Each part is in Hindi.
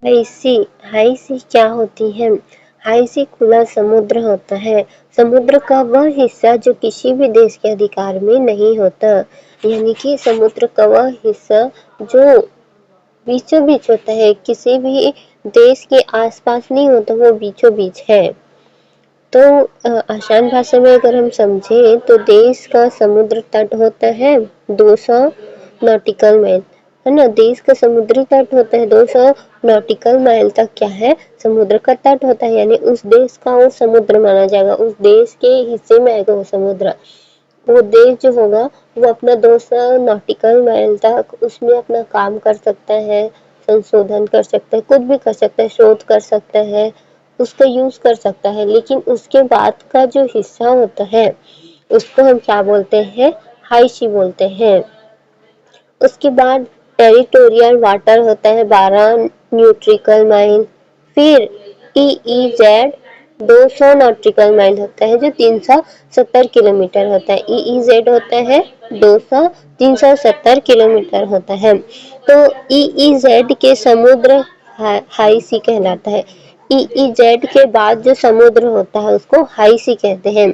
हाई सी, हाई सी क्या होती है? हाई सी खुला समुद्र होता है। समुद्र का वह हिस्सा जो किसी भी देश के अधिकार में नहीं होता, यानी कि समुद्र का वह हिस्सा जो बीचों बीच होता है, किसी भी देश के आसपास नहीं होता, वो बीचों बीच है। तो आसान भाषा में अगर हम समझे तो देश का समुद्र तट होता है 200 नॉटिकल माइल, है ना। देश का समुद्री तट होता है 200 नॉटिकल माइल तक क्या है, समुद्र का तट होता है, यानी उस देश का वो समुद्र माना जाएगा, उस देश के हिस्से में आएगा वो समुद्र। वो देश जो होगा वो अपना 200 नॉटिकल माइल तक उसमें अपना काम कर सकता है, संशोधन कर सकता है, कुछ भी कर सकता है, शोध कर सकता है, उसका यूज कर सकता है। लेकिन उसके बाद का जो हिस्सा होता है उसको हम क्या बोलते हैं, हाई सी बोलते हैं। उसके बाद टेरिटोरियल वाटर होता है 12 न्यूट्रिकल माइल। फिर EEZ 200 नॉटिकल माइल होता है जो 370 किलोमीटर होता है। EEZ होता है 200, 370 किलोमीटर होता है। तो EEZ के समुद्र हाई सी कहलाता है। EEZ के बाद जो समुद्र होता है उसको हाई सी कहते हैं।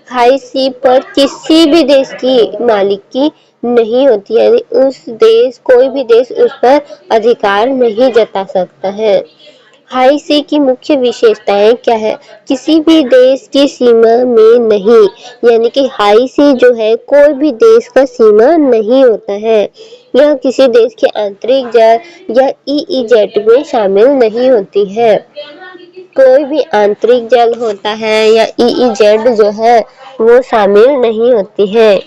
हाई सी पर किसी भी देश की मालिकी नहीं होती, यानी उस देश, कोई भी देश उस पर अधिकार नहीं जता सकता है। हाई सी की मुख्य विशेषताएं क्या है, किसी भी देश की सीमा में नहीं, यानी कि हाई सी जो है कोई भी देश का सीमा नहीं होता है। यह किसी देश के आंतरिक जल या EEZ में शामिल नहीं होती है। कोई भी आंतरिक जल होता है या EEZ जो है वो शामिल नहीं होती है।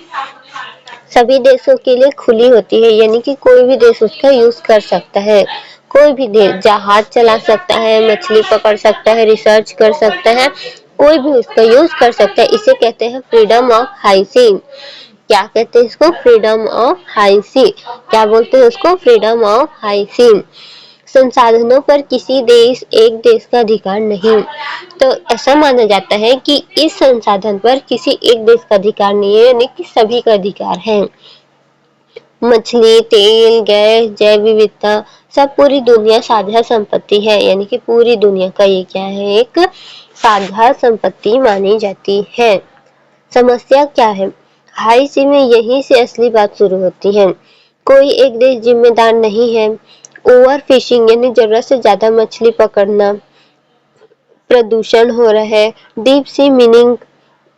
सभी देशों के लिए खुली होती है, यानी कि कोई भी देश उसका यूज कर सकता है। कोई भी देश जहाज चला सकता है, मछली पकड़ सकता है, रिसर्च कर सकता है, कोई भी उसका यूज कर सकता है। इसे कहते हैं फ्रीडम ऑफ हाई सी। क्या कहते हैं इसको, फ्रीडम ऑफ हाई सी। क्या बोलते हैं उसको, फ्रीडम ऑफ हाई सी। संसाधनों पर किसी देश, एक देश का अधिकार नहीं। तो ऐसा माना जाता है कि इस संसाधन पर किसी एक देश का अधिकार नहीं है, यानी कि सभी का अधिकार है। मछली, तेल, गैस, जैव विविधता सब पूरी दुनिया साझा संपत्ति है, यानी कि पूरी दुनिया का ये क्या है, एक साझा संपत्ति मानी जाती है। समस्या क्या है, हाई सी में यहीं से असली बात शुरू होती है। कोई एक देश जिम्मेदार नहीं है। ओवर फिशिंग यानी जरूरत से ज्यादा मछली पकड़ना, प्रदूषण हो रहा है। डीप सी मीनिंग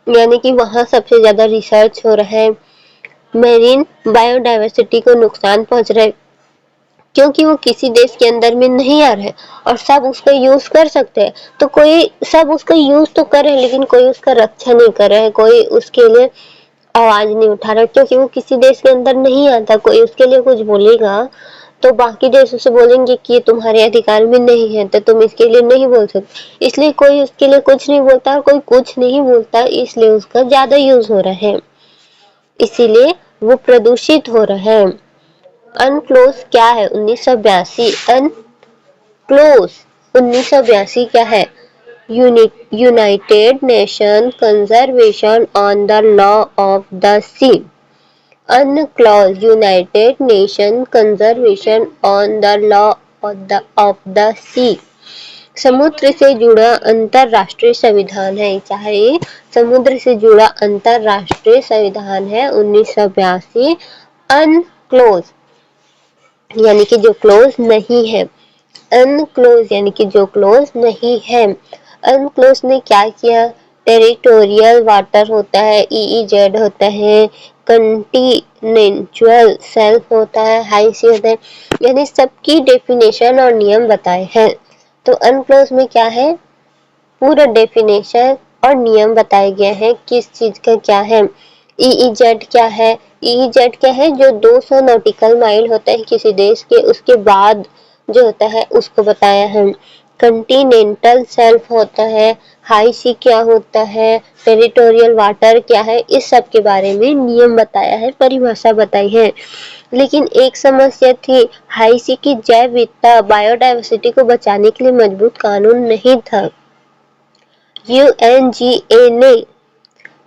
यानी कि वहां सबसे ज्यादा रिसर्च हो रहा है। मेरीन बायोडायवर्सिटी को नुकसान पहुंच रहा है, क्योंकि वो किसी देश के अंदर में नहीं आ रहा है और सब उसका यूज कर सकते हैं। तो कोई सब उसका यूज तो कर रहे हैं, लेकिन कोई उसका रक्षा नहीं कर रहा है, कोई उसके लिए आवाज नहीं उठा रहा, क्योंकि वो किसी देश के अंदर नहीं आता। कोई उसके लिए कुछ बोलेगा तो बाकी देश उसे बोलेंगे कि ये तुम्हारे अधिकार में नहीं है, तो तुम इसके लिए नहीं बोल सकते। इसलिए कोई उसके लिए कुछ नहीं बोलता और कोई कुछ नहीं बोलता, इसलिए उसका ज्यादा यूज हो रहा है, इसीलिए वो प्रदूषित हो रहा है। अनक्लोज क्या है, 1982। अनक्लोज 1982 क्या है, United Nation conservation on the law of the sea. UNCLOS United Nation conservation on the law of the sea. समुद्र से जुड़ा अंतरराष्ट्रीय संविधान है, चाहे समुद्र से जुड़ा अंतरराष्ट्रीय संविधान है 1982। अनक्लोज यानी कि जो क्लोज नहीं है, अनक्लोज यानी कि जो क्लोज नहीं है। अनक्लोज ने क्या किया, टेरिटोरियल वाटर होता है, EEZ होता है, कंटिनेंटल शेल्फ होता है, हाई सी होता है, यानी सबकी डेफिनेशन और नियम बताए हैं। तो अनक्लोज में क्या है, पूरा डेफिनेशन और नियम बताए गए हैं किस चीज का क्या है। EEZ क्या है, EEZ क्या है, जो 200 नॉटिकल माइल होता है किसी देश के, उसके बाद जो होता है उसको बताया है। कंटिनेंटल शेल्फ होता है, हाई सी क्या होता है, टेरिटोरियल वाटर क्या है, इस सब के बारे में नियम बताया है, परिभाषा बताई है। लेकिन एक समस्या थी, हाई सी की जैव विविधता, बायोडायवर्सिटी को बचाने के लिए मजबूत कानून नहीं था। UNGA ने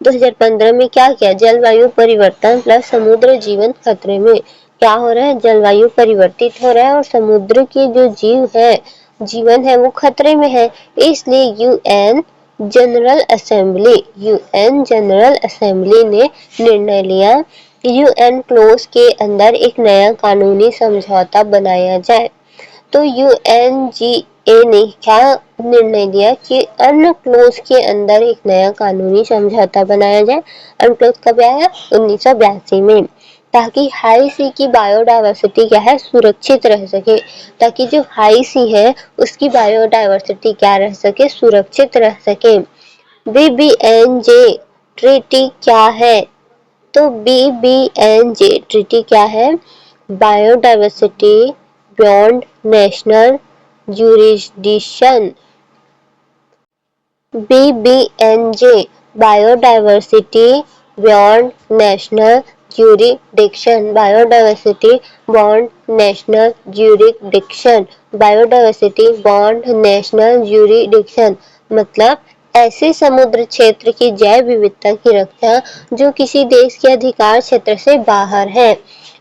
2015 में क्या किया, जलवायु परिवर्तन प्लस समुद्र जीवन खतरे में। क्या हो रहा है, जलवायु परिवर्तित हो रहा है और समुद्र के जो जीव है जीवन है वो खतरे में है। इसलिए यूएन जनरल असेंबली ने निर्णय लिया कि यूएन क्लोज के अंदर एक नया कानूनी समझौता बनाया जाए। तो यूएनजीए ने क्या निर्णय लिया कि अनक्लोज के अंदर एक नया कानूनी समझौता बनाया जाए। अनक्लोज कब आया? 1982 में, ताकि हाई सी की बायोडायवर्सिटी क्या है, सुरक्षित रह सके, ताकि जो हाई सी है उसकी बायोडायवर्सिटी क्या रह सके, सुरक्षित रह सके। बीबीएनजे ट्रीटी क्या है? तो बीबीएनजे ट्रीटी क्या है? Biodiversity beyond national jurisdiction। BBNJ biodiversity beyond national jurisdiction, biodiversity beyond national jurisdiction, biodiversity beyond national jurisdiction मतलब ऐसे समुद्र क्षेत्र की जैव विविधता की रक्षा जो किसी देश के अधिकार क्षेत्र से बाहर है।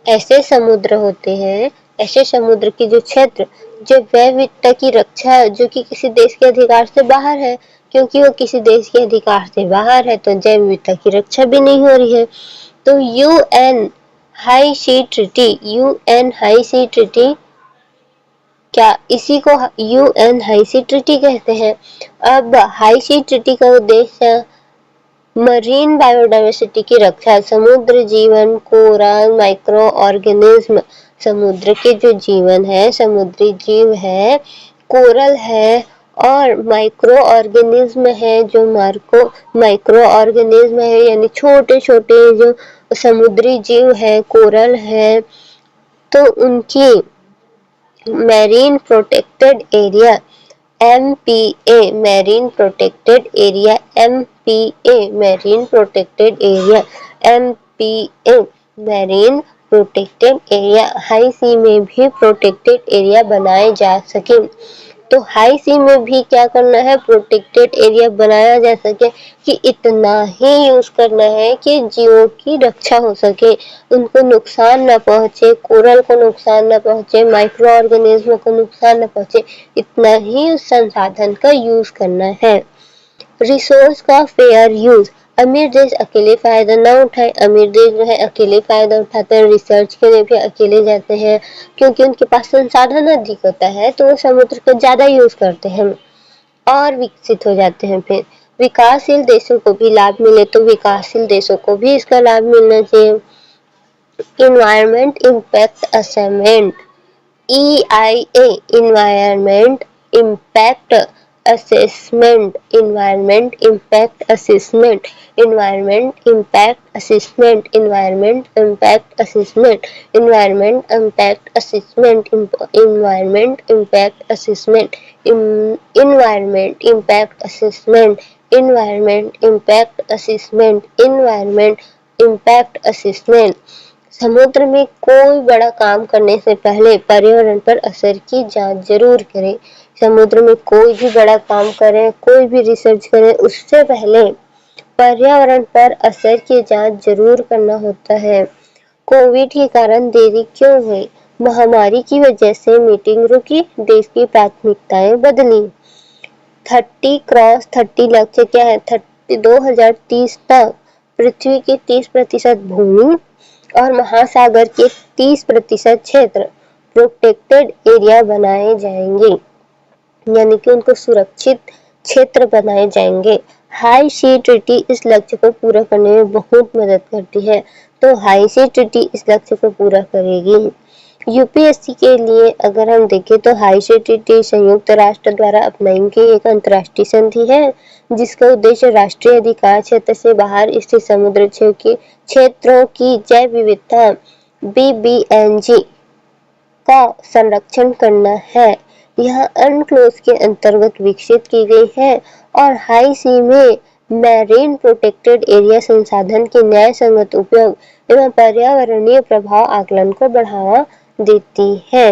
ऐसे समुद्र होते हैं, ऐसे समुद्र की जो क्षेत्र जो जैव विविधता की रक्षा जो कि किसी देश के अधिकार से बाहर है, क्योंकि वो किसी देश के अधिकार से बाहर है तो जैव विविधता की रक्षा भी नहीं हो रही है। तो यूएन हाई सी ट्रीटी क्या इसी को यूएन हाई सी ट्रीटी कहते हैं। अब हाई सी ट्रीटी का उद्देश्य मरीन बायोडायवर्सिटी की रक्षा, समुद्र जीवन, कोरल, माइक्रो ऑर्गेनिज्म, समुद्र के जो जीवन है, समुद्री जीव है, कोरल है और माइक्रो ऑर्गेनिज्म है, जो माइक्रो ऑर्गेनिज्म है यानी छोटे छोटे जो समुद्री जीव है, कोरल है, तो उनकी marine protected area MPA marine protected area MPA marine protected area MPA marine protected area high sea में भी प्रोटेक्टेड एरिया बनाए जा सके। तो हाई सी में भी क्या करना है, प्रोटेक्टेड एरिया बनाया जा सके कि इतना ही यूज करना है कि जीवों की रक्षा हो सके, उनको नुकसान न पहुंचे, कोरल को नुकसान न पहुंचे, माइक्रो ऑर्गेनिज्म को नुकसान न पहुंचे, इतना ही उस संसाधन का यूज करना है। रिसोर्स का फेयर यूज, अमीर देश अकेले फायदा ना उठाए, अमीर देश जो है अकेले फायदा उठाते हैं, रिसर्च के लिए भी अकेले जाते हैं क्योंकि उनके पास संसाधन अधिक होता है तो वो समुद्र को ज्यादा यूज करते हैं और विकसित हो जाते हैं। फिर विकासशील देशों को भी लाभ मिले तो विकासशील देशों को भी इसका लाभ मिलना चाहिए। Environment impact assessment EIA environment impact assessment, environment impact assessment, environment impact assessment, environment impact assessment, environment impact assessment, environment impact assessment, environment impact assessment, environment impact assessment, environment impact assessment. समुद्र में कोई बड़ा काम करने से पहले पर्यावरण पर असर की जांच जरूर करें। समुद्र में कोई भी बड़ा काम करें, कोई भी रिसर्च करें, उससे पहले पर्यावरण पर असर की जांच जरूर करना होता है। कोविड के कारण देरी क्यों हुई? महामारी की वजह से मीटिंग रुकी, देश की प्राथमिकताएं बदली। 30x30 लक्ष्य क्या है? 2030 तक पृथ्वी की 30% भूमि और महासागर के 30% क्षेत्र प्रोटेक्टेड एरिया बनाए जाएंगे, यानी कि उनको सुरक्षित क्षेत्र बनाए जाएंगे। हाई सी ट्रीटी इस लक्ष्य को पूरा करने में बहुत मदद करती है, तो हाई सी ट्रीटी इस लक्ष्य को पूरा करेगी। यूपीएससी के लिए अगर हम देखें तो हाई सी ट्रीटी संयुक्त राष्ट्र द्वारा अपनाई गई एक अंतर्राष्ट्रीय संधि है जिसका उद्देश्य राष्ट्रीय अधिकार क्षेत्र से बाहर स्थित समुद्र क्षेत्रों की जैव विविधता BBNJ का संरक्षण करना है। यह अनक्लोज के अंतर्गत विकसित की गई है और हाई सी में मैरीन प्रोटेक्टेड एरिया संसाधन के न्याय संगत उपयोग एवं पर्यावरणीय प्रभाव आकलन को बढ़ावा देती है।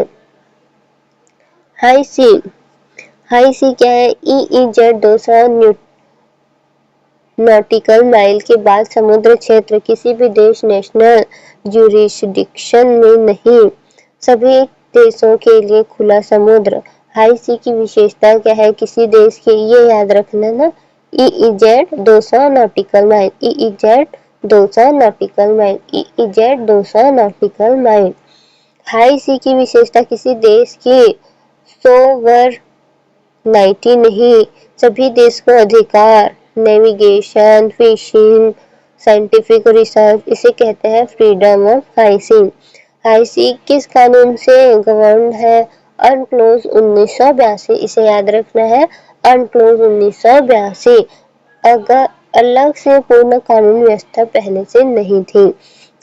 हाई सी क्या है? EEZ 200 नॉटिकल माइल के बाद समुद्र क्षेत्र किसी भी देश नेशनल जुरिस्डिक्शन में नहीं, सभी देशों के लिए खुला समुद्र। हाई सी की विशेषता क्या है किसी देश की, ये याद रखना ना। EEZ 200 nautical mile, EEZ 200 nautical mile, EEZ 200 nautical mile. High sea की विशेषता किसी देश की सोवरनाइटी नहीं, सभी देश को अधिकार, नेविगेशन, फिशिंग, साइंटिफिक रिसर्च, इसे कहते हैं freedom of high sea. High sea किस कानून से गवर्न है? अनक्लोज 1982, इसे याद रखना है, अनक्लोज 1982। अगर अलग से पूर्ण कानून व्यवस्था पहले से नहीं थी,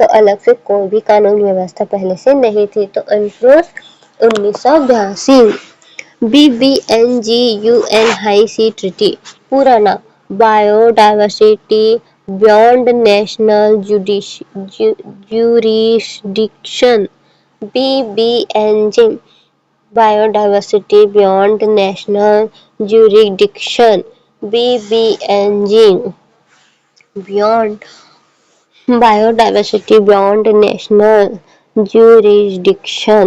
तो अलग से कोई भी कानून व्यवस्था पहले से नहीं थी, तो अनक्लोज 1982। BBNG हाई सी ट्रीटी, पूरा नाम biodiversity beyond national jurisdiction, BBNG biodiversity beyond national jurisdiction, BBNG beyond biodiversity beyond national jurisdiction,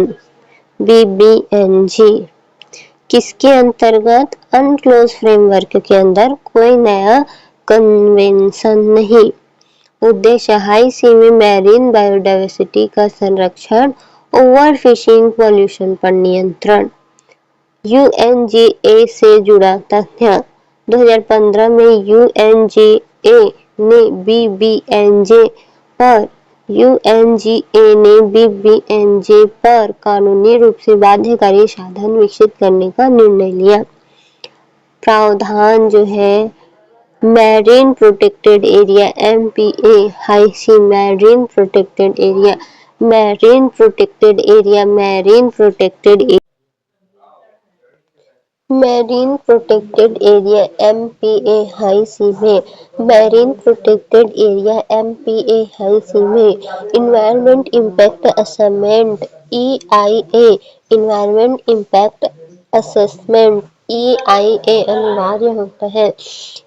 BBNG किसके अंतर्गत? अनक्लोज फ्रेमवर्क के अंदर कोई नया कन्वेंशन नहीं। उद्देश्य हाई सी में मैरीन बायोडाइवर्सिटी का संरक्षण, ओवर फिशिंग, पॉल्यूशन पर नियंत्रण। UNGA से जुड़ा तथ्य, 2015 में UNGA ने BBNJ पर UNGA ने BBNJ पर कानूनी रूप से बाध्यकारी साधन विकसित करने का निर्णय लिया। प्रावधान जो है marine protected area MPA, high sea marine protected area, marine protected area, marine protected marine protected area MPA high sea में, marine protected area MPA high sea में environment impact assessment EIA, environment impact assessment EIA अनिवार्य होता है।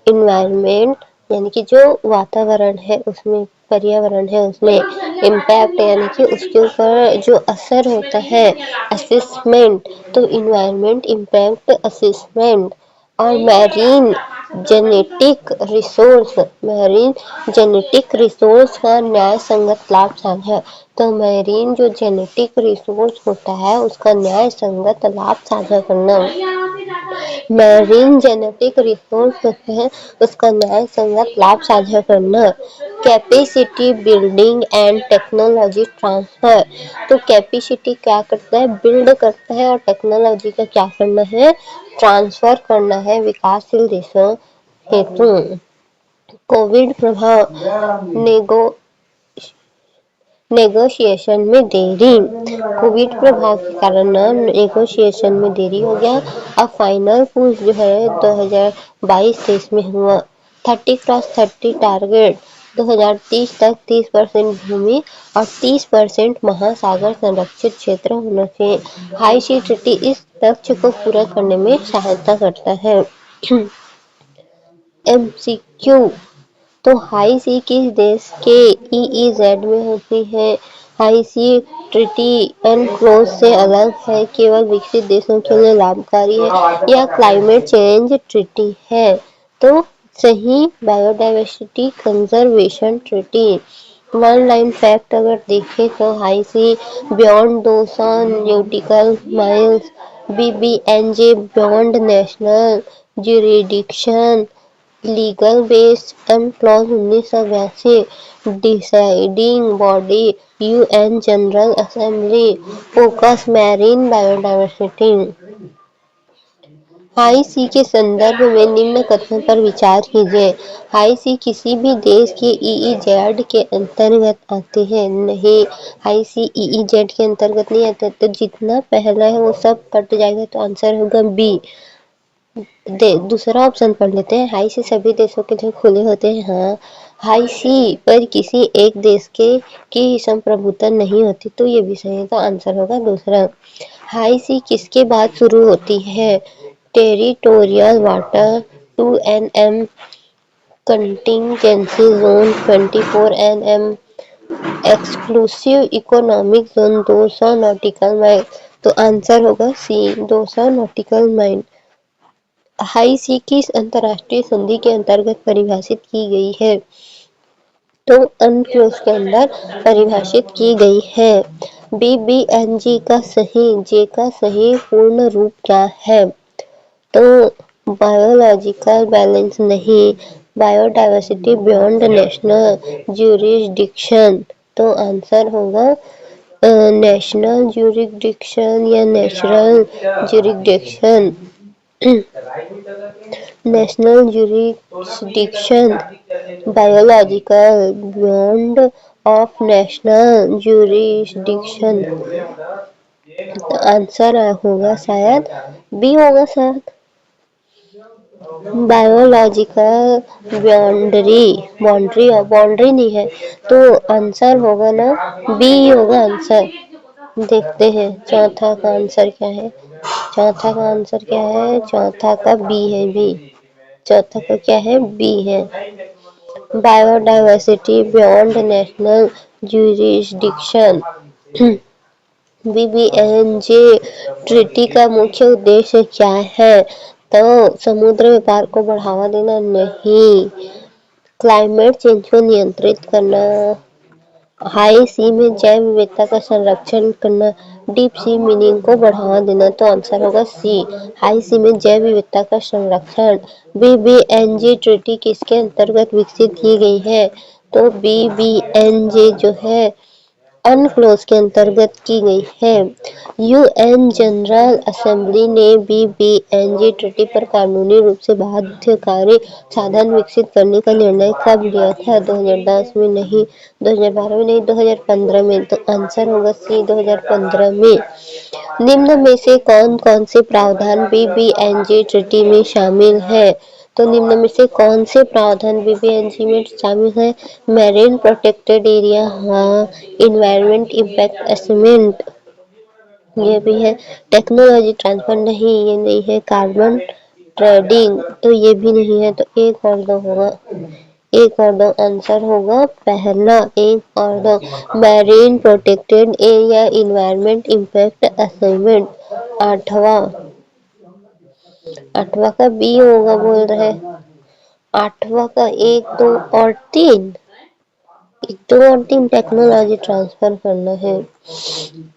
इन्वायरमेंट यानी कि जो वातावरण है उसमें, पर्यावरण है उसमें, इम्पैक्ट यानी कि उसके ऊपर जो असर होता है, असेसमेंट तो इन्वायरमेंट इम्पैक्ट असेसमेंट। और marine genetic resource, marine genetic resource का न्याय संगत लाभ साझा, तो मैरीन जो जेनेटिक रिसोर्स होता है उसका न्याय संगत लाभ साझा करना। मैरीन जेनेटिक रिसोर्स होते हैं उसका न्याय संगत लाभ साझा करना। Capacity building and technology transfer, तो कैपेसिटी क्या करता है? बिल्ड करता है, और टेक्नोलॉजी का क्या करना है? ट्रांसफर करना है विकासशील देशों हेतु। कोविड प्रभाव नेगोशिएशन में देरी, कोविड प्रभाव के कारण नेगोशिएशन में देरी हो गया। अब फाइनल पुश जो है 2022-23 में हुआ। 30x30 टारगेट, 2030 तक 30% भूमि और 30% महासागर संरक्षित क्षेत्र होना चाहिए। हाई सी ट्रीटी इस लक्ष्य को पूरा करने में सहायता करता है। MCQ, तो हाई सी किस देश के EEZ में होती है? हाई सी ट्रीटी अनक्लोज से अलग है, केवल विकसित देशों के लिए लाभकारी है, या क्लाइमेट चेंज ट्रीटी है? तो सही biodiversity conservation treaty. One line fact अगर देखें तो high sea beyond 200 nautical miles, BBNJ beyond national jurisdiction, legal base UNCLOS 1982, deciding body UN general assembly, focus marine biodiversity. High sea के संदर्भ में निम्न कथन पर विचार कीजिए। हाई सी किसी भी देश के EEZ के अंतर्गत आते हैं? नहीं, हाई सी EEZ के अंतर्गत नहीं आते, तो जितना पहला है वो सब कट जाएगा, तो आंसर होगा B। दूसरा ऑप्शन पढ़ लेते हैं, हाई सी सभी देशों के लिए खुले होते हैं। हाँ, हाई सी पर किसी एक देश की संप्रभुता नहीं होती, तो ये भी सही है, तो आंसर होगा दूसरा। हाई सी किसके बाद शुरू होती है? Territorial water 2 nm, contingency zone 24 nm, exclusive economic zone 200 nautical mile, तो आंसर होगा सी 200 नॉटिकल माइल। हाई सी किस अंतरराष्ट्रीय संधि के अंतर्गत परिभाषित की गई है? तो अनक्लोज के अंदर परिभाषित की गई है। BBNG का सही जे का सही पूर्ण रूप क्या है? तो बायोलॉजिकल बैलेंस नहीं, बायोडाइवर्सिटी बियॉन्ड नेशनल ज्यूरिसडिक्शन। तो आंसर होगा नेशनल ज्यूरिसडिक्शन या natural jurisdiction. National jurisdiction biological beyond of national jurisdiction. Answer होगा शायद बी होगा शायद बायोलॉजिकल बाउंड्री नहीं है, तो आंसर होगा ना बी होगा आंसर। देखते हैं चौथा का आंसर क्या है। चौथा का आंसर क्या है? चौथा का बी है, बी। चौथा का क्या है? बी है। Biodiversity beyond national jurisdiction. BBNJ treaty का मुख्य उद्देश्य क्या है? तो समुद्र व्यापार को बढ़ावा देना नहीं, क्लाइमेट चेंज को नियंत्रित करना, हाई सी में जैव विविधता का संरक्षण करना, डीप सी मीनिंग को बढ़ावा देना। तो आंसर होगा सी हाई सी में जैव विविधता का संरक्षण। BBNJ ट्रीटी किसके अंतर्गत विकसित की गई है? तो BBNJ जो है अनक्लोज के अंतर्गत की गई है। UN जनरल असेंबली ने BBNJ ट्रीटी पर कानूनी रूप से बाध्यकारी साधन विकसित करने का निर्णय कब लिया था? 2010 में नहीं, 2012 में नहीं, 2015 में। तो आंसर होगा सी 2015 में। निम्न में से कौन कौन से प्रावधान BBNJ ट्रीटी में शामिल है? तो निम्न में से कौन से प्रावधान BBNJ में शामिल है? मैरीन प्रोटेक्टेड एरिया, हाँ। इन्वायरमेंट इम्पैक्ट असेसमेंट, ये भी है। टेक्नोलॉजी ट्रांसफर नहीं, ये नहीं है। कार्बन ट्रेडिंग, तो ये भी नहीं है। तो एक और दो होगा, एक और दो आंसर होगा पहला, एक और दो। Marine protected area, environment impact assessment. आठवां, आठवां का बी होगा बोल रहे। आठवां का एक, दो और तीन, एक, दो और तीन टेक्नोलॉजी ट्रांसफर करना है,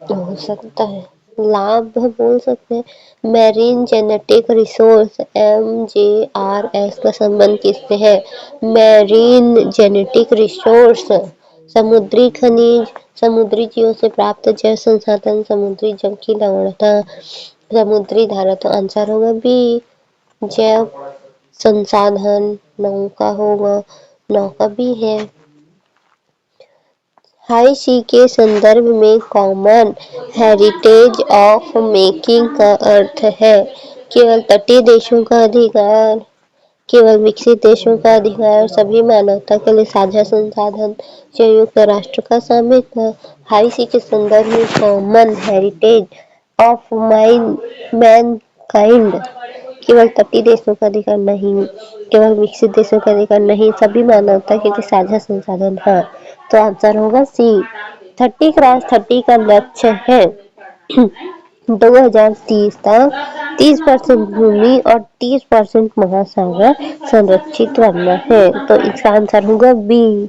हो सकता है। लाभ बोल सकते हैं। मैरीन जेनेटिक रिसोर्स MJRS का संबंध किससे है? मैरीन जेनेटिक रिसोर्स समुद्री खनिज, समुद्री जीवों से प्राप्त जैव संसाधन, समुद्री जल की लवणता, समुद्री धारा। तो आंसर होगा बी जैव संसाधन। नौका होगा, नौका भी है। हाई सी के संदर्भ में कॉमन हेरिटेज ऑफ मेकिंग का अर्थ है केवल तटीय देशों का अधिकार, केवल विकसित देशों का अधिकार, सभी मानवता के लिए साझा संसाधन, संयुक्त राष्ट्र का स्वामित्व। हाई सी के संदर्भ में कॉमन हेरिटेज ऑफ मैनकाइंड, केवल तटीय देशों का अधिकार नहीं, केवल विकसित देशों का अधिकार नहीं, सभी मानवता के लिए साझा संसाधन। हाँ, तो आंसर होगा सी। 30x30 का लक्ष्य है 2030 तक 30% भूमि और 30% महासागर संरक्षित करना है। तो इसका आंसर होगा बी।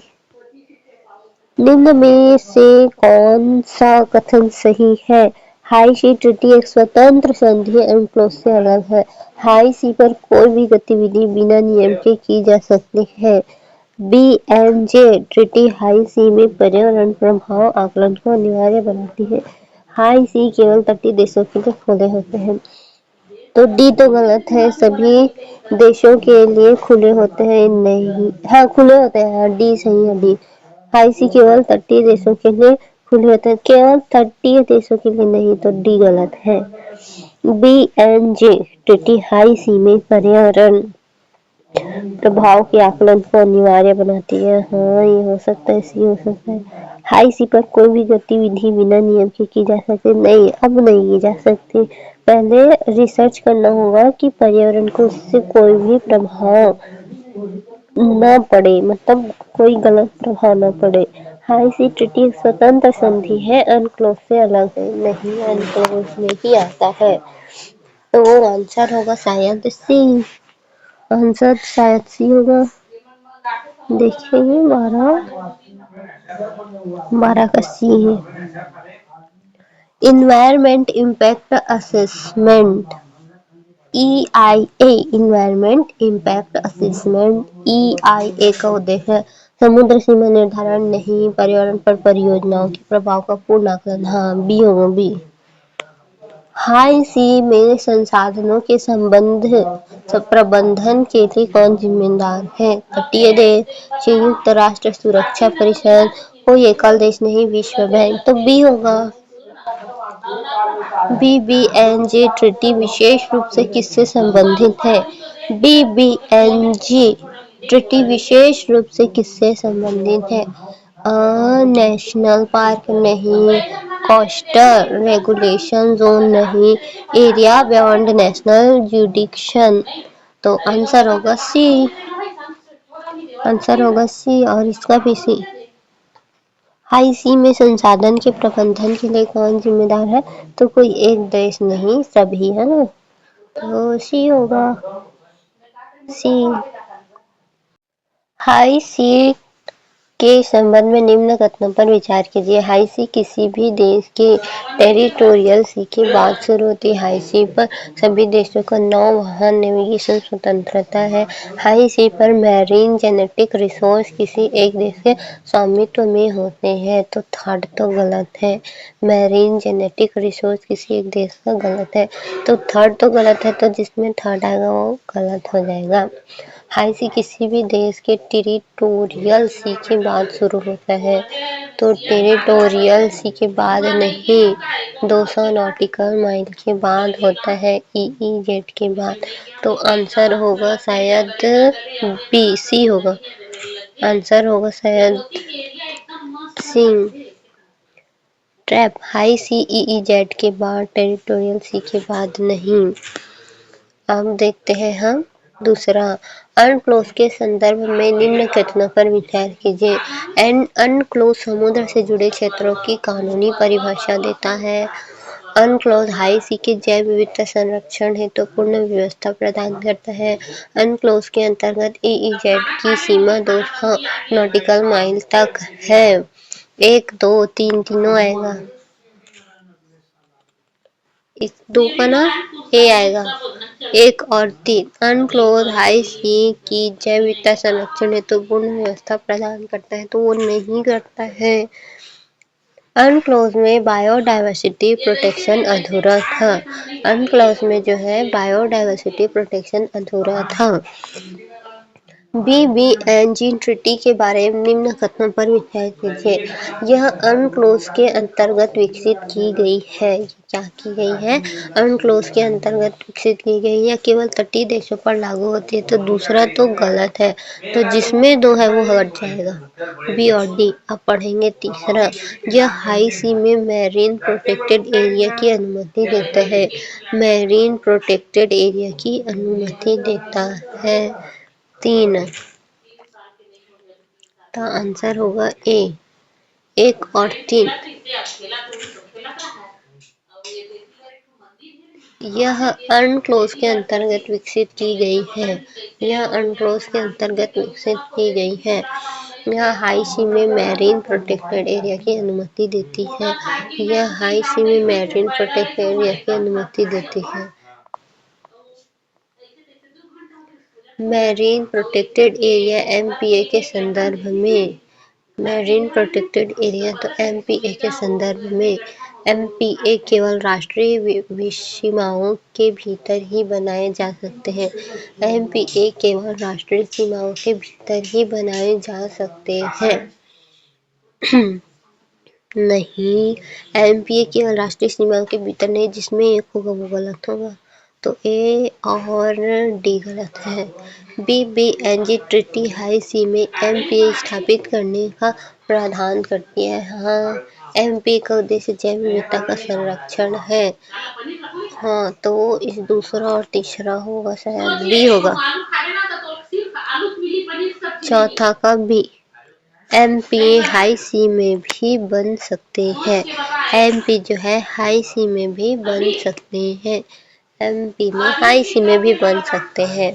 निम्न में से कौन सा कथन सही है? हाई सी ट्रीटी एक स्वतंत्र संधि अनक्लोज से अलग है। हाई सी पर कोई भी गतिविधि बिना नियम के की जा सकती है। BNJ ट्रीटी हाई सी में पर्यावरण प्रभाव आकलन को अनिवार्य बनाती है। हाई सी केवल तटीय देशों के लिए खुले होते हैं। तो डी तो गलत है, सभी देशों के लिए खुले होते हैं नहीं, हाँ खुले होते हैं, डी सही है, डी। हाई सी केवल तटीय देशों के लिए खुले होते हैं, केवल तटीय देशों के लिए नहीं, तो डी गलत है। BNJ ट्रीटी हाई सी में पर्यावरण प्रभाव के आकलन को अनिवार्य बनाती है। हाँ, ये हो सकता है, सी हो सकता है। हाई सी पर कोई भी गतिविधि बिना नियम के की जा सकती नहीं, अब नहीं की जा सकती। पहले रिसर्च करना होगा कि पर्यावरण को उससे कोई भी प्रभाव न पड़े, मतलब कोई गलत प्रभाव न पड़े। हाई सी ट्रीटी एक स्वतंत्र संधि है, अनक्लोज से अलग है, नहीं अनक्लोज में ही आता है। तो आंसर होगा शायद सी। आंसर शायद सी होगा। देखेंगे 12 का सी है। Environment impact assessment EIA environment impact assessment EIA का उद्देश्य है समुद्र सीमा निर्धारण नहीं, पर्यावरण पर परियोजनाओं के प्रभाव का पूर्ण आकलन। हाँ, बी होगा बी। हाई सी में संसाधनों के प्रबंधन के लिए कौन जिम्मेदार है? तटीय देश, संयुक्त राष्ट्र सुरक्षा परिषद, कोई एकल देश नहीं, विश्व बैंक। तो बी होगा। BBNJ ट्रीटी विशेष रूप से किससे संबंधित है? BBNJ ट्रीटी विशेष रूप से किससे संबंधित है? नेशनल पार्क नहीं, कोस्टल रेगुलेशन जोन नहीं, एरिया बियॉन्ड नेशनल जुडिक्शन। तो आंसर होगा सी। आंसर होगा सी और इसका भी सी। हाई सी में संसाधन के प्रबंधन के लिए कौन जिम्मेदार है? तो कोई एक देश नहीं, सभी है ना। तो सी होगा। सी। हाई सी के संबंध में निम्न कथनों पर विचार कीजिए। हाई सी किसी भी देश के टेरिटोरियल सी के बाद शुरू होती है। हाई सी पर सभी देशों का नौवहन नेविगेशन स्वतंत्रता है। हाई सी पर मैरीन जेनेटिक रिसोर्स किसी एक देश के स्वामित्व में होते हैं। तो थर्ड तो गलत है। मैरीन जेनेटिक रिसोर्स किसी एक देश का गलत है, तो थर्ड तो गलत है, तो जिसमें थर्ड आएगा वो गलत हो जाएगा। हाई सी किसी भी देश के टेरिटोरियल सी के बाद शुरू होता है, तो टेरिटोरियल सी के बाद नहीं, 200 नॉटिकल माइल के बाद होता है, EEZ के बाद। तो आंसर होगा शायद बी, सी होगा। आंसर होगा शायद सी। ट्रैप हाई सी EEZ के बाद, टेरिटोरियल सी के बाद नहीं। अब देखते हैं हम दूसरा। अनक्लोज के संदर्भ में निम्न कथनों पर विचार कीजिए। अनक्लोज समुद्र से जुड़े क्षेत्रों की कानूनी परिभाषा देता है। अनक्लोज हाई सी के जैव विविधता संरक्षण हेतु पूर्ण व्यवस्था प्रदान करता है। अनक्लोज के अंतर्गत EEZ की सीमा 200 नॉटिकल माइल तक है। 1, 2, 3 तीनों आएगा। इस दो का ना ए आएगा। 1 और 3। अनक्लोज हाई सी की जैव विविधता संरक्षण हेतु पूर्ण व्यवस्था प्रदान करता है, तो वो नहीं करता है। अनक्लोज में बायोडायवर्सिटी प्रोटेक्शन अधूरा था। अनक्लोज में जो है बायोडायवर्सिटी प्रोटेक्शन अधूरा था। BBNJ ट्रीटी के बारे में निम्न कथनों पर विचार कीजिए। यह अनक्लोज के अंतर्गत विकसित की गई है। क्या की गई है? अनक्लोज के अंतर्गत विकसित की गई है। केवल तटीय देशों पर लागू होती है, तो दूसरा तो गलत है, तो जिसमें दो है वो हट जाएगा, बी और डी। अब पढ़ेंगे तीसरा। यह हाई सी में मैरीन प्रोटेक्टेड एरिया की अनुमति देता है। मैरीन प्रोटेक्टेड एरिया की अनुमति देता है। 3। तो आंसर होगा ए। 1 और 3। यह अनक्लोज के अंतर्गत विकसित की गई है। यह अनक्लोज के अंतर्गत विकसित की गई है। यह हाई सी में मैरीन प्रोटेक्टेड एरिया की अनुमति देती है। यह हाई सी में मैरीन प्रोटेक्टेड एरिया की अनुमति देती है। मैरीन प्रोटेक्टेड एरिया MPA के संदर्भ में। मैरीन प्रोटेक्टेड एरिया तो MPA के संदर्भ में। MPA केवल राष्ट्रीय सीमाओं के भीतर ही बनाए जा सकते हैं। MPA केवल राष्ट्रीय सीमाओं के भीतर ही बनाए जा सकते हैं। नहीं, MPA केवल राष्ट्रीय सीमाओं के भीतर नहीं, जिसमें एक होगा वो गलत होगा, तो ए और डी गलत है। BBNJ ट्रीटी हाई सी में MPA स्थापित करने का प्रावधान करती है। हाँ, MPA का उद्देश्य जैव विविधता का संरक्षण है। हाँ, तो इस दूसरा और तीसरा होगा शायद बी होगा। चौथा का बी। एमपी हाई सी में भी बन सकते हैं। एमपी जो है हाई सी में भी बन सकते हैं। एमपी में हाई सी में भी बन सकते हैं।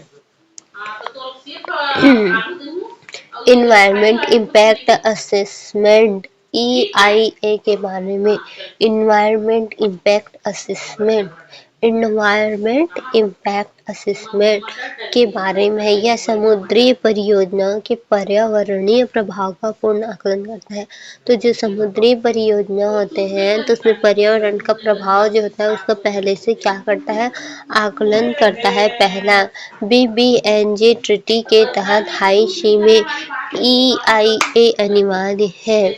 इन्वायरमेंट इम्पैक्ट असेसमेंट EIA के बारे में। इन्वायरमेंट इम्पैक्ट असेसमेंट के बारे में यह समुद्री परियोजनाओं के पर्यावरणीय प्रभाव का पूर्ण आकलन करता है। तो जो समुद्री परियोजना होते हैं तो उसमें पर्यावरण का प्रभाव जो होता है उसका पहले से क्या करता है, आकलन करता है। पहला, BBNJ ट्रीटी के तहत हाई सी में EIA अनिवार्य है।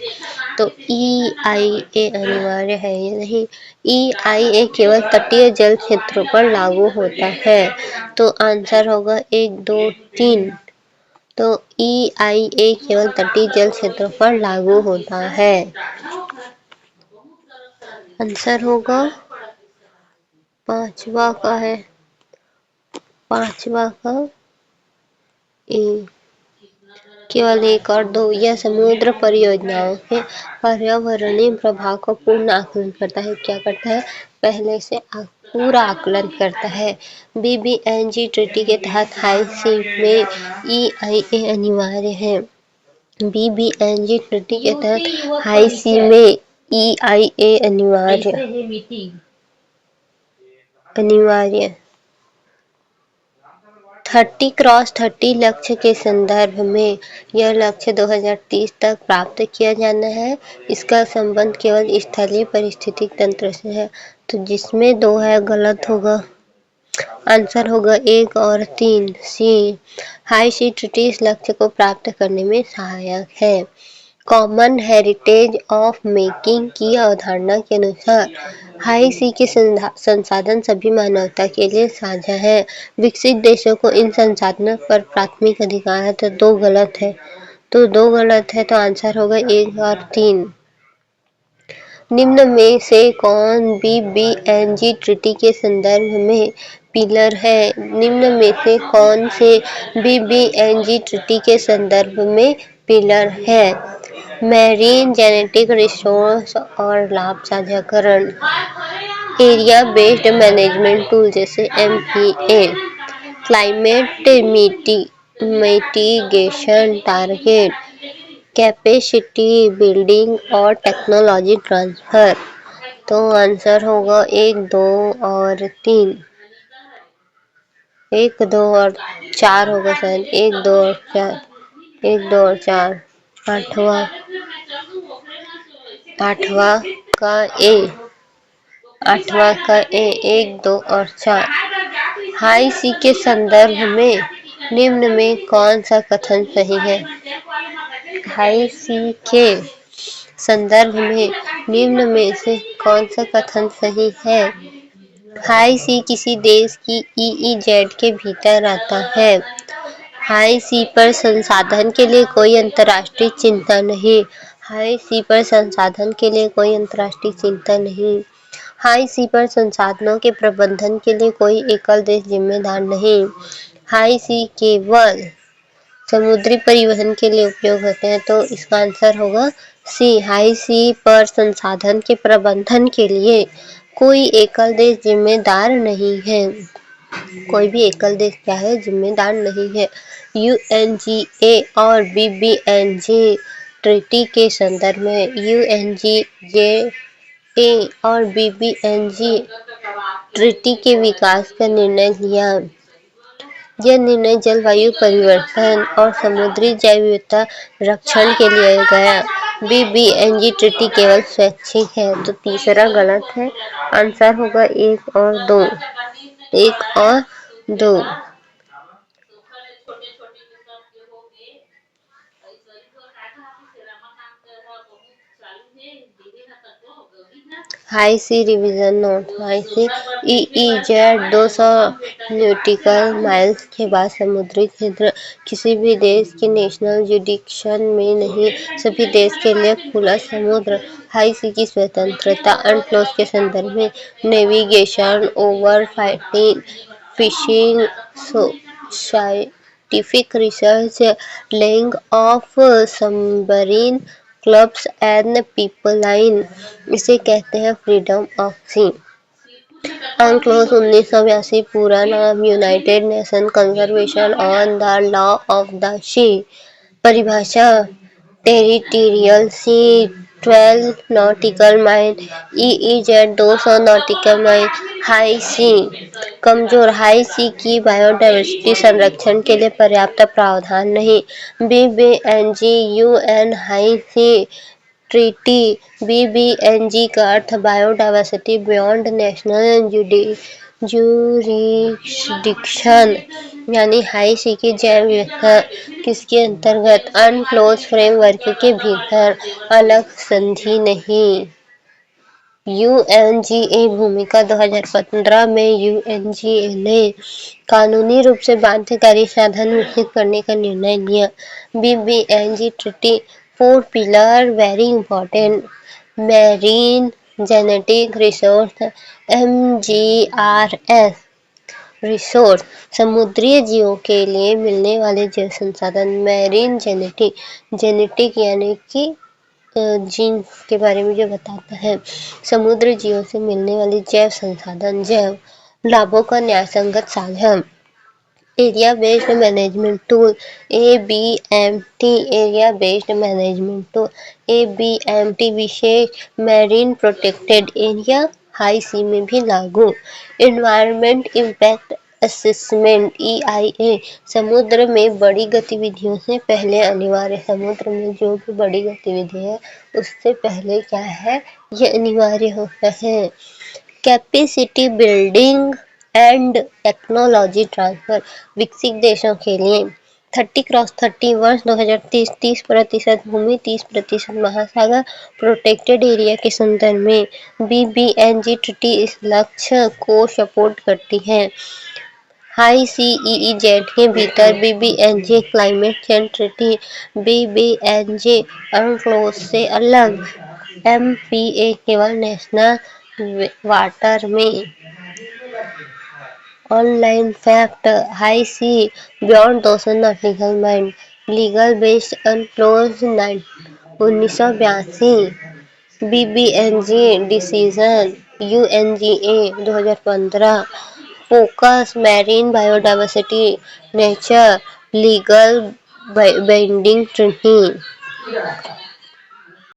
तो EIA अनिवार्य है या नहीं? EIA केवल तटीय जल क्षेत्रों पर लागू होता है। तो आंसर होगा 1, 2, 3। तो EIA केवल तटीय जल क्षेत्रों पर लागू होता है। आंसर होगा पांचवा का है, पांचवा का ए। केवल 1 और 2, यह समुद्र परियोजनाओं के पर्यावरणीय प्रभाव का पूर्ण आकलन करता है। क्या करता है? पहले से पूरा आकलन करता है। BBNJ ट्रीटी के तहत हाई सी में EIA अनिवार्य है। BBNJ ट्रीटी के तहत हाई सी में EIA अनिवार्य 30x30 लक्ष्य के संदर्भ में यह लक्ष्य 2030 तक प्राप्त किया जाना है। इसका संबंध केवल स्थलीय पारिस्थितिक तंत्र से है। तो जिसमें 2 है गलत होगा। आंसर होगा 1 और 3, सी। हाई सी ट्रीटी इस लक्ष्य को प्राप्त करने में सहायक है। कॉमन हेरिटेज ऑफ मेकिंग की अवधारणा के अनुसार हाई सी के संसाधन सभी मानवता के लिए साझा है। विकसित देशों को इन संसाधनों पर प्राथमिक अधिकार है। तो 2 गलत है। तो आंसर होगा 1 और 3। निम्न में से कौन BBNJ ट्रीटी के संदर्भ में पिलर है? निम्न में से कौन से BBNJ ट्रीटी के संदर्भ में पिलर है? मैरीन जेनेटिक रिसोर्स और लाभ साझाकरण, एरिया बेस्ड मैनेजमेंट टूल जैसे MPA, climate mitigation target, capacity building और टेक्नोलॉजी ट्रांसफर। तो आंसर होगा 1, 2 और 3। 1, 2 और 4 होगा शायद। 1, 2 और 4, 1, 2 और 4। आठवां का ए, 1, 2 और 4। हाई सी के संदर्भ में निम्न में कौन सा कथन सही है? हाई सी के संदर्भ में निम्न में से कौन सा कथन सही है? हाई सी किसी देश की EEZ के भीतर आता है। हाई सी पर संसाधन के लिए कोई अंतर्राष्ट्रीय चिंता नहीं। हाई सी पर संसाधन के लिए कोई अंतर्राष्ट्रीय चिंता नहीं। हाई सी पर संसाधनों के प्रबंधन के लिए कोई एकल देश जिम्मेदार नहीं। हाई सी केवल समुद्री परिवहन के लिए उपयोग होते हैं। तो इसका आंसर होगा सी। हाई सी पर संसाधन के प्रबंधन के लिए कोई एकल देश जिम्मेदार नहीं है। कोई भी एकल देश क्या है? जिम्मेदार नहीं है। UNGA और BBNJ ट्रीटी के संदर्भ में UNGA और BBNJ ट्रीटी के विकास का निर्णय लिया। यह निर्णय जलवायु परिवर्तन और समुद्री जैव विविधता रक्षण के लिए गया। BBNJ ट्रीटी केवल स्वैच्छिक है। तो तीसरा गलत है। आंसर होगा 1 और 2। 1 और 2। हाई सी रिवीजन नोट। हाई सी EEZ 200 न्यूटिकल माइल्स के बाद समुद्री क्षेत्र किसी भी देश के नेशनल जुरिडिक्शन में नहीं। सभी देश के लिए खुला समुद्र। हाई सी की स्वतंत्रता अनक्लोज के संदर्भ में navigation, over fighting, fishing, scientific research, laying of submarine clubs and pipeline. इसे कहते हैं फ्रीडम ऑफ सी। अनक्लोज 1982 पूरा नाम United Nation convention on the law of the sea. परिभाषा territorial sea 12 nautical mile, EEZ 200 nautical mile. High sea कमजोर, हाई सी की बायोडायवर्सिटी संरक्षण के लिए पर्याप्त प्रावधान नहीं। बीबीएनजी यूएन हाई सी ट्रीटी। बीबीएनजी का अर्थ बायोडायवर्सिटी बियॉन्ड नेशनल जुरिस्डिक्शन, यानी हाई सी की जैव विविधता किसके अंतर्गत, अनक्लोज फ्रेमवर्क के भीतर, अलग संधि नहीं। यूएनजीए भूमिका 2015 में यूएनजीए ने कानूनी रूप से बाध्यकारी साधन विकसित करने का निर्णय लिया। BBNJ treaty 4 pillar very important, marine genetic resource MGRs resource, समुद्री जीवों के लिए मिलने वाले जैव संसाधन। मैरीन जेनेटिक यानी कि जीन के बारे में जो बताता है। समुद्र जीवों से मिलने वाली जैव संसाधन। जैव लाभों का न्यायसंगत साधन। Area based management tool ABMT. Area based management tool ABMT विशेष marine protected area high sea में भी लागू। एनवायरमेंट इम्पैक्ट असेसमेंट ईआईए, समुद्र में बड़ी गतिविधियों से पहले अनिवार्य। समुद्र में जो भी बड़ी गतिविधि है उससे पहले क्या है, ये अनिवार्य होता है। Capacity building and technology transfer, विकसित देशों के लिए 30x30 वर्ष 2030 30% भूमि 30% महासागर प्रोटेक्टेड एरिया के संदर्भ में बीबीएनजी ट्रीटी इस लक्ष्य को सपोर्ट करती है। हाई सीईजेड के भीतर BBNJ climate change treaty. BBNJ UNCLOS से अलग। एमपीए केवल नेशनल वाटर में। Online fact, high sea beyond 200 nautical mile, legal based UNCLOS 1982। BBNJ decision UNGA 2015। Focus marine biodiversity, nature legal binding treaty.